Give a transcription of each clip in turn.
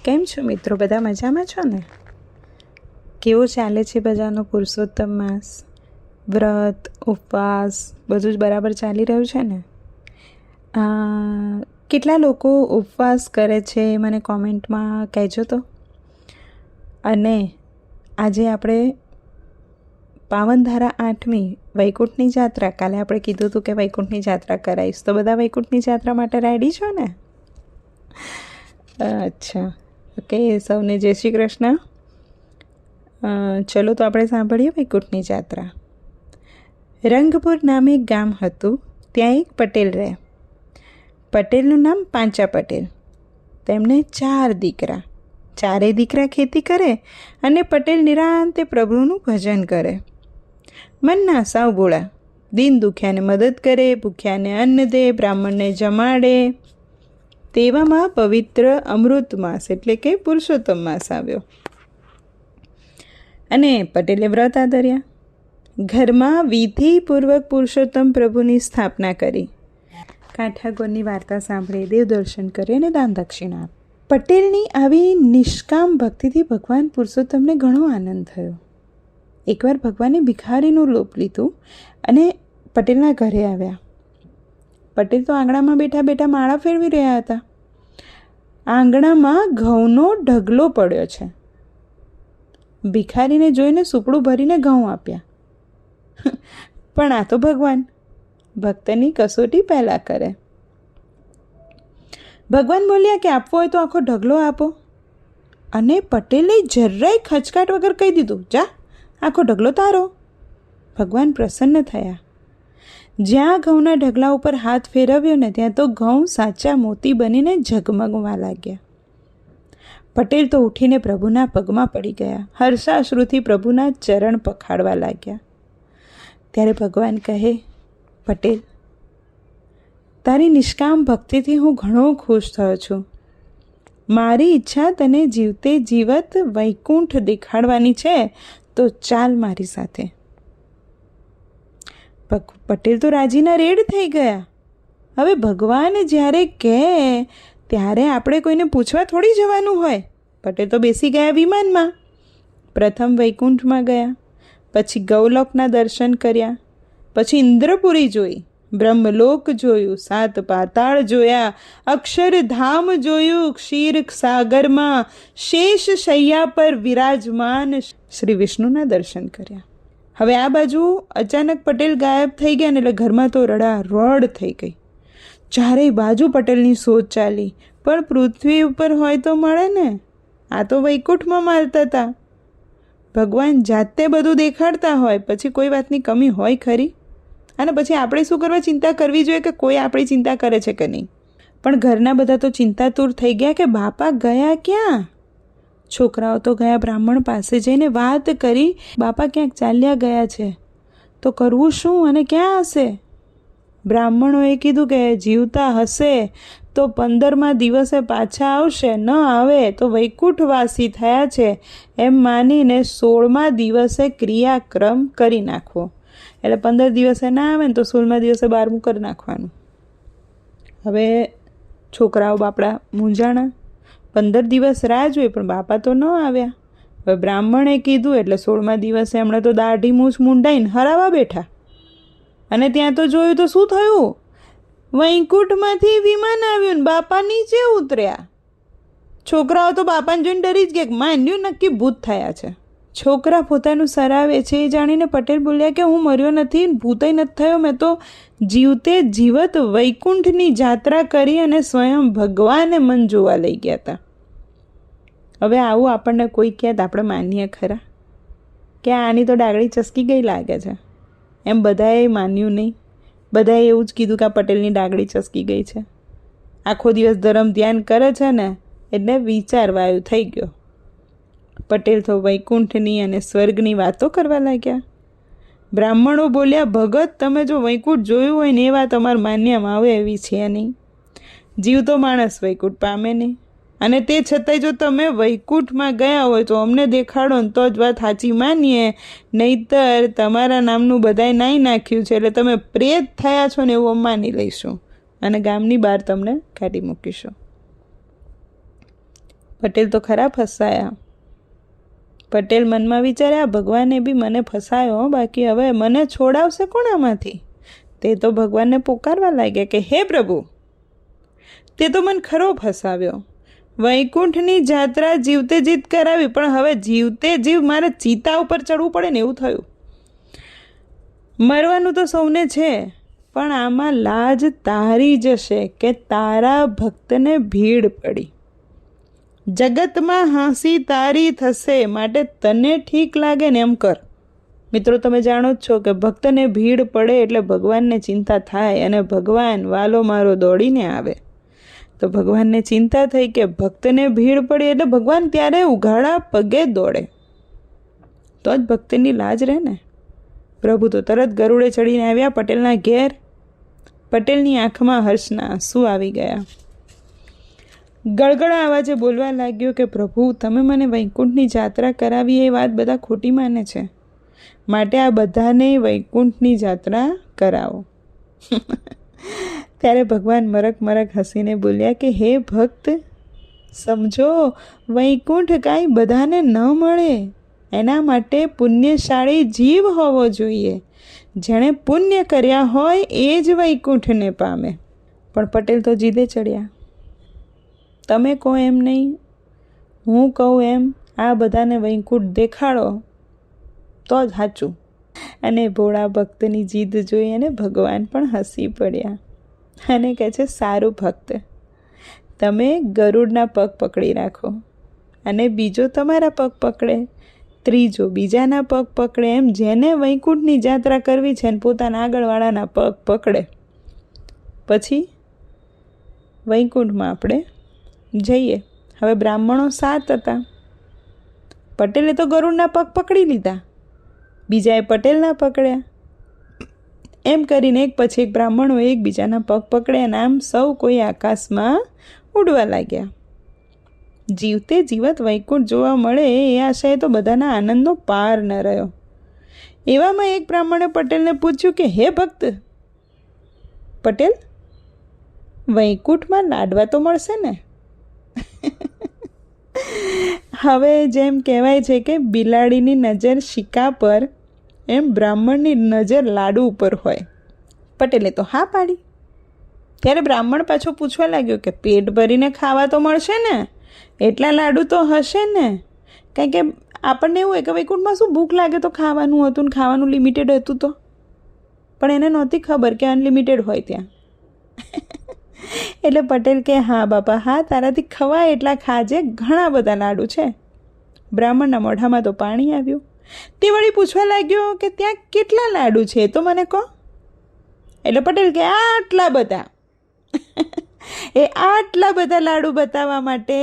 કેમ છો મિત્રો? બધા મજામાં છો ને? કેવો ચાલે છે બધાનો પુરુષોત્તમ માસ? વ્રત, ઉપવાસ બધું જ બરાબર ચાલી રહ્યું છે ને? કેટલા લોકો ઉપવાસ કરે છે મને કોમેન્ટમાં કહેજો તો. અને આજે આપણે પાવનધારા 8મી વૈકુંઠની જાત્રા, કાલે આપણે કીધું હતું કે વૈકુંઠની જાત્રા કરાવીશ, તો બધા વૈકુંઠની જાત્રા માટે રેડી છો ને? અચ્છા, ઓકે, સૌને જય શ્રી કૃષ્ણ. ચલો તો આપણે સાંભળીએ વૈકુંઠની જાત્રા. રંગપુર નામે એક ગામ હતું. ત્યાં એક પટેલ રહે. પટેલનું નામ પાંચા પટેલ. તેમને 4 દીકરા. 4 દીકરા ખેતી કરે અને પટેલ નિરાંતે પ્રભુનું ભજન કરે. મનના સાવ ભોળા. દીન દુખ્યાને મદદ કરે, ભૂખ્યાને અન્ન દે, બ્રાહ્મણને જમાડે. તેવામાં પવિત્ર અમૃત માસ એટલે કે પુરુષોત્તમ માસ આવ્યો અને પટેલે વ્રત આદર્યા. ઘરમાં વિધિપૂર્વક પુરુષોત્તમ પ્રભુની સ્થાપના કરી. કાંઠાગોરની વાર્તા સાંભળી, દેવદર્શન કરી અને દાન દક્ષિણા આપી. પટેલની આવી નિષ્કામ ભક્તિથી ભગવાન પુરુષોત્તમને ઘણો આનંદ થયો. એકવાર ભગવાને ભિખારીનું રૂપ લીધું અને પટેલના ઘરે આવ્યા. પટેલ તો આંગણામાં બેઠા બેઠા માળા ફેરવી રહ્યા હતા. આંગણામાં ઘઉંનો ઢગલો પડ્યો છે. ભિખારીને જોઈને સુપડું ભરીને ઘઉં આપ્યા. પણ આ તો ભગવાન, ભક્તની કસોટી પહેલાં કરે. ભગવાન બોલ્યા કે આપવો હોય તો આખો ઢગલો આપો. અને પટેલે જરાય ખચકાટ વગર કહી દીધું, જા, આખો ઢગલો તારો. ભગવાન પ્રસન્ન થયા. જ્યાં ઘઉંના ઢગલા ઉપર હાથ ફેરવ્યો ને ત્યાં તો ઘઉં સાચા મોતી બનીને ઝગમગવા લાગ્યા. પટેલ તો ઉઠીને પ્રભુના પગમાં પડી ગયા. હર્ષાશ્રુથી પ્રભુના ચરણ પખાડવા લાગ્યા. ત્યારે ભગવાન કહે, પટેલ, તારી નિષ્કામ ભક્તિથી હું ઘણો ખુશ થયો છું. મારી ઈચ્છા તને જીવતે જીવત વૈકુંઠ દેખાડવાની છે, તો ચાલ મારી સાથે. પટેલ તો રાજીના રેડ થઈ ગયા. હવે ભગવાન જ્યારે કહે ત્યારે આપણે કોઈને પૂછવા થોડી જવાનું હોય. પટેલ તો બેસી ગયા વિમાનમાં. પ્રથમ વૈકુંઠમાં ગયા, પછી ગૌલોકના દર્શન કર્યા, પછી ઇન્દ્રપુરી જોઈ, બ્રહ્મલોક જોયું, 7 પાતાળ જોયા, અક્ષરધામ જોયું, ક્ષીર સાગરમાં શેષ શૈયા પર વિરાજમાન શ્રી વિષ્ણુના દર્શન કર્યા. હવે આ બાજુ અચાનક પટેલ ગાયબ થઈ ગયા ને એટલે ઘરમાં તો રડ થઈ ગઈ. ચારેય બાજુ પટેલની શોધ ચાલી, પણ પૃથ્વી ઉપર હોય તો મળે ને, આ તો વૈકુંઠમાં મારતા હતા. ભગવાન જાતે બધું દેખાડતા હોય પછી કોઈ વાતની કમી હોય ખરી? અને પછી આપણે શું કરવા ચિંતા કરવી જોઈએ કે કોઈ આપણી ચિંતા કરે છે કે નહીં? પણ ઘરના બધા તો ચિંતાતુર થઈ ગયા કે બાપા ગયા ક્યાં? છોકરાઓ તો ગયા બ્રાહ્મણ પાસે જઈને વાત કરી, બાપા ક્યાંક ચાલ્યા ગયા છે, તો કરવું શું અને ક્યાં હશે? બ્રાહ્મણોએ કીધું કે જીવતા હશે તો 15મા દિવસે પાછા આવશે, ન આવે તો વૈકુંઠવાસી થયા છે એમ માનીને 16મા દિવસે ક્રિયાક્રમ કરી નાખવો. એટલે 15 દિવસે ના આવે ને તો 16મા દિવસે 12મું કરી નાખવાનું. હવે છોકરાઓ બાપડા મૂંઝાણા. 15 દિવસ રાહ જોઈ પણ બાપા તો ન આવ્યા. હવે બ્રાહ્મણે કીધું એટલે 16મા દિવસે હમણાં તો દાઢી મૂછ મૂંડાઈને હરાવા બેઠા. અને ત્યાં તો જોયું તો શું થયું? વૈકુંઠમાંથી વિમાન આવ્યું ને બાપા નીચે ઉતર્યા. છોકરાઓ તો બાપાને જોઈને ડરી જ ગયા, માન્યું નક્કી ભૂત થયા છે. છોકરા પોતાનું સરાવે છે એ જાણીને પટેલ બોલ્યા કે હું મર્યો નથી, ભૂતય નથી થયો, મેં તો જીવતે જીવત વૈકુંઠની જાત્રા કરી અને સ્વયં ભગવાને મન જોવા લઈ ગયા હતા. હવે આવું આપણને કોઈ કહે તો આપણે માનીએ ખરા કે આની તો ડાગડી ચસકી ગઈ લાગે છે? એમ બધાએ માન્યું નહીં. બધાએ એવું જ કીધું કે આ પટેલની ડાગડી ચસકી ગઈ છે. આખો દિવસ ધર્મ ધ્યાન કરે છે ને એટલે વિચારવાયું થઈ ગયો. પટેલ તો વૈકુંઠની અને સ્વર્ગની વાતો કરવા લાગ્યા. બ્રાહ્મણો બોલ્યા, ભગત, તમે જો વૈકુંઠ જોયું હોય ને એ વાત અમારા માન્યમાં આવે એવી છે નહીં. જીવતો માણસ વૈકુંઠ પામે નહીં, અને તે છતાંય જો તમે વૈકુંઠમાં ગયા હોય તો અમને દેખાડો ને તો જ વાત સાચી માનીએ, નહીંતર તમારા નામનું બધાય નાઈ નાખ્યું છે એટલે તમે પ્રેત થયા છો ને એવું માની લઈશું અને ગામની બહાર તમને કાઢી મૂકીશું. પટેલ તો ખરા ફસાયા. પટેલ મનમાં વિચાર્યા, ભગવાને બી મને ફસાયો, બાકી હવે મને છોડાવશે કોણ આમાંથી? તે તો ભગવાનને પોકારવા લાગ્યા કે હે પ્રભુ, તે તો મને ખરો ફસાવ્યો. વૈકુંઠની જાત્રા જીવતે જીત કરાવી, પણ હવે જીવતે જીવ મારે ચિતા ઉપર ચડવું પડે ને એવું થયું. મરવાનું તો સૌને છે, પણ આમાં લાજ તારી જશે કે તારા ભક્તને ભીડ પડી. જગતમાં હાંસી તારી થશે, માટે તને ઠીક લાગે ને એમ કર. મિત્રો, તમે જાણો જ છો કે ભક્તને ભીડ પડે એટલે ભગવાનને ચિંતા થાય, અને ભગવાન વાલો મારો દોડીને આવે. તો ભગવાનને ચિંતા થઈ કે ભક્તને ભીડ પડી એટલે ભગવાન ત્યારે ઉઘાડા પગે દોડે, તો જ ભક્તની લાજ રહે ને. પ્રભુ તો તરત ગરુડે ચડીને આવ્યા પટેલના ઘેર. પટેલની આંખમાં હર્ષના આંસુ આવી ગયા. ગળગળા અવાજે બોલવા લાગ્યો કે પ્રભુ, તમે મને વૈકુંઠની જાત્રા કરાવી એ વાત બધા ખોટી માને છે, માટે આ બધાને વૈકુંઠની જાત્રા કરાવો. ત્યારે ભગવાન મરક મરક હસીને બોલ્યા કે હે ભક્ત, સમજો, વૈકુંઠ કાંઈ બધાને ન મળે. એના માટે પુણ્યશાળી જીવ હોવો જોઈએ. જેણે પુણ્ય કર્યા હોય એ જ વૈકુંઠને પામે. પણ પટેલ તો જીદે ચડ્યા. તમે કહો એમ નહીં, હું કહું એમ, આ બધાને વૈકુંઠ દેખાડો તો જ સાચું. અને ભોળા ભક્તની જીદ જોઈ અને ભગવાન પણ હસી પડ્યા અને કહે છે, સારું ભક્ત, તમે ગરુડના પગ પકડી રાખો, અને બીજો તમારા પગ પકડે, ત્રીજો બીજાના પગ પકડે, એમ જેને વૈકુંઠની જાત્રા કરવી છે ને પોતાના આગળવાળાના પગ પકડે, પછી વૈકુંઠમાં આપણે જઈએ. હવે બ્રાહ્મણો 7 હતા. પટેલે તો ગરુડના પગ પકડી લીધા, બીજાએ પટેલના પકડ્યા. એમ કરીને એક પછી એક બ્રાહ્મણો એકબીજાના પગ પકડ્યા, અને આમ સૌ કોઈ આકાશમાં ઉડવા લાગ્યા. જીવતે જીવત વૈકુંઠ જોવા મળે એ આશાએ તો બધાના આનંદનો પાર ન રહ્યો. એવામાં એક બ્રાહ્મણે પટેલને પૂછ્યું કે હે ભક્ત પટેલ, વૈકુંઠમાં લાડવા તો મળશે ને? હવે જેમ કહેવાય છે કે બિલાડીની નજર શિકા પર, એમ બ્રાહ્મણની નજર લાડુ ઉપર હોય. પટેલે તો હા પાડી. ત્યારે બ્રાહ્મણ પાછો પૂછવા લાગ્યો કે પેટ ભરીને ખાવા તો મળશે ને? એટલા લાડુ તો હશે ને? કારણ કે આપણને એવું હોય કે વૈકુંઠમાં શું ભૂખ લાગે તો ખાવાનું હતું ને ખાવાનું લિમિટેડ હતું. તો પણ એને નહોતી ખબર કે અનલિમિટેડ હોય ત્યાં. એટલે પટેલ કે હા બાપા, હા, તારાથી ખવાય એટલા ખાજે, ઘણા બધા લાડુ છે. બ્રાહ્મણના મોઢામાં તો પાણી આવ્યું. તે વળી પૂછવા લાગ્યો કે ત્યાં કેટલા લાડુ છે તો મને કહો. એટલે પટેલ કે આટલા બધા. એ આટલા બધા લાડુ બતાવવા માટે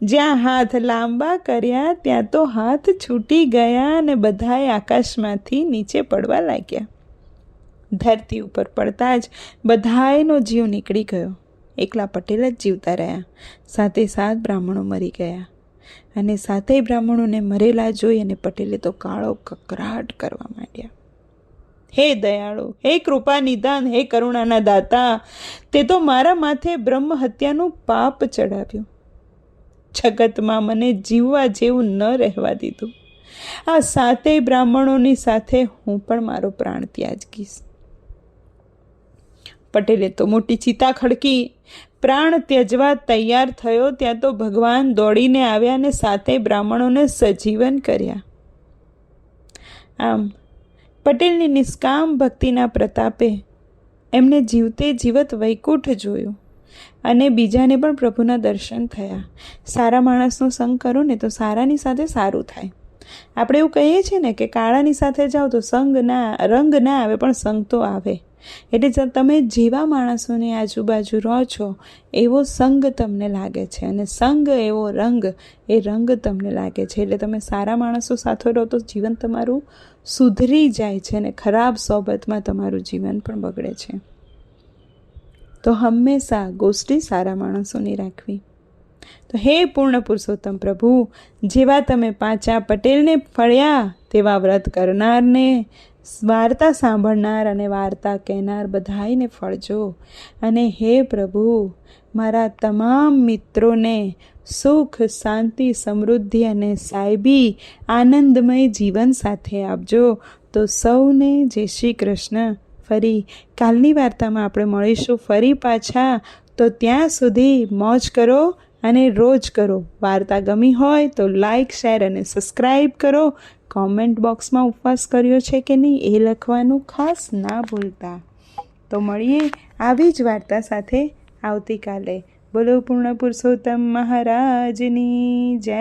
જ્યાં હાથ લાંબા કર્યા ત્યાં તો હાથ છૂટી ગયા અને બધાએ આકાશમાંથી નીચે પડવા લાગ્યા. ધરતી ઉપર પડતા જ બધાયનો જીવ નીકળી ગયો. એકલા પટેલ જ જીવતા રહ્યા. 7 બ્રાહ્મણો મરી ગયા. અને 7 બ્રાહ્મણોને મરેલા જોઈ અને પટેલે તો કાળો કકરાટ કરવા માંડ્યા. હે દયાળુ, હે કૃપા નિદાન, હે કરુણાના દાતા, તે તો મારા માથે બ્રહ્મ હત્યાનું પાપ ચડાવ્યું. જગતમાં મને જીવવા જેવું ન રહેવા દીધું. આ 7 બ્રાહ્મણોની સાથે હું પણ મારો પ્રાણ ત્યાગીશ. પટેલે તો મોટી ચિતા ખડકી. પ્રાણ ત્યજવા તૈયાર થયો ત્યાં તો ભગવાન દોડીને આવ્યા અને 7 બ્રાહ્મણોને સજીવન કર્યા. આમ પટેલની નિષ્કામ ભક્તિના પ્રતાપે એમને જીવતે જીવત વૈકુંઠ જોયું અને બીજાને પણ પ્રભુના દર્શન થયા. સારા માણસનો સંગ કરો ને તો સારાની સાથે સારું થાય. આપણે એવું કહીએ છીએ ને કે કાળાની સાથે જાઓ તો રંગ ના આવે પણ સંગ તો આવે. એટલે તમે જેવા માણસોની આજુબાજુ રહો છો એવો સંગ તમને લાગે છે, અને સંગ એવો રંગ, એ રંગ તમને લાગે છે. એટલે તમે સારા માણસો સાથે રહો તો જીવન તમારું સુધરી જાય છે, અને ખરાબ સોબતમાં તમારું જીવન પણ બગડે છે. તો હંમેશા ગોષ્ઠી સારા માણસોની રાખવી. તો હે પૂર્ણ પુરુષોત્તમ પ્રભુ, જેવા તમે 5 પટેલને ફળ્યા તેવા વ્રત કરનારને, વાર્તા સાંભળનાર અને વાર્તા કહેનાર બધાઈને ફળજો. અને હે પ્રભુ, મારા તમામ મિત્રોને સુખ, શાંતિ, સમૃદ્ધિ અને સાહેબી આનંદમય જીવન સાથે આપજો. તો સૌને જય શ્રી કૃષ્ણ. ફરી કાલની વાર્તામાં આપણે મળીશું ફરી પાછા. તો ત્યાં સુધી મોજ કરો અને રોજ કરો. વાર્તા ગમી હોય તો લાઈક, શેર અને સબસ્ક્રાઈબ કરો. કોમેન્ટ બોક્સમાં ઉપવાસ કર્યો છે કે નહીં એ લખવાનું ખાસ ના ભૂલતા. તો મળીએ આવી જ વાર્તા સાથે આવતીકાલે. બોલો પૂર્ણ પુરુષોત્તમ મહારાજની જય.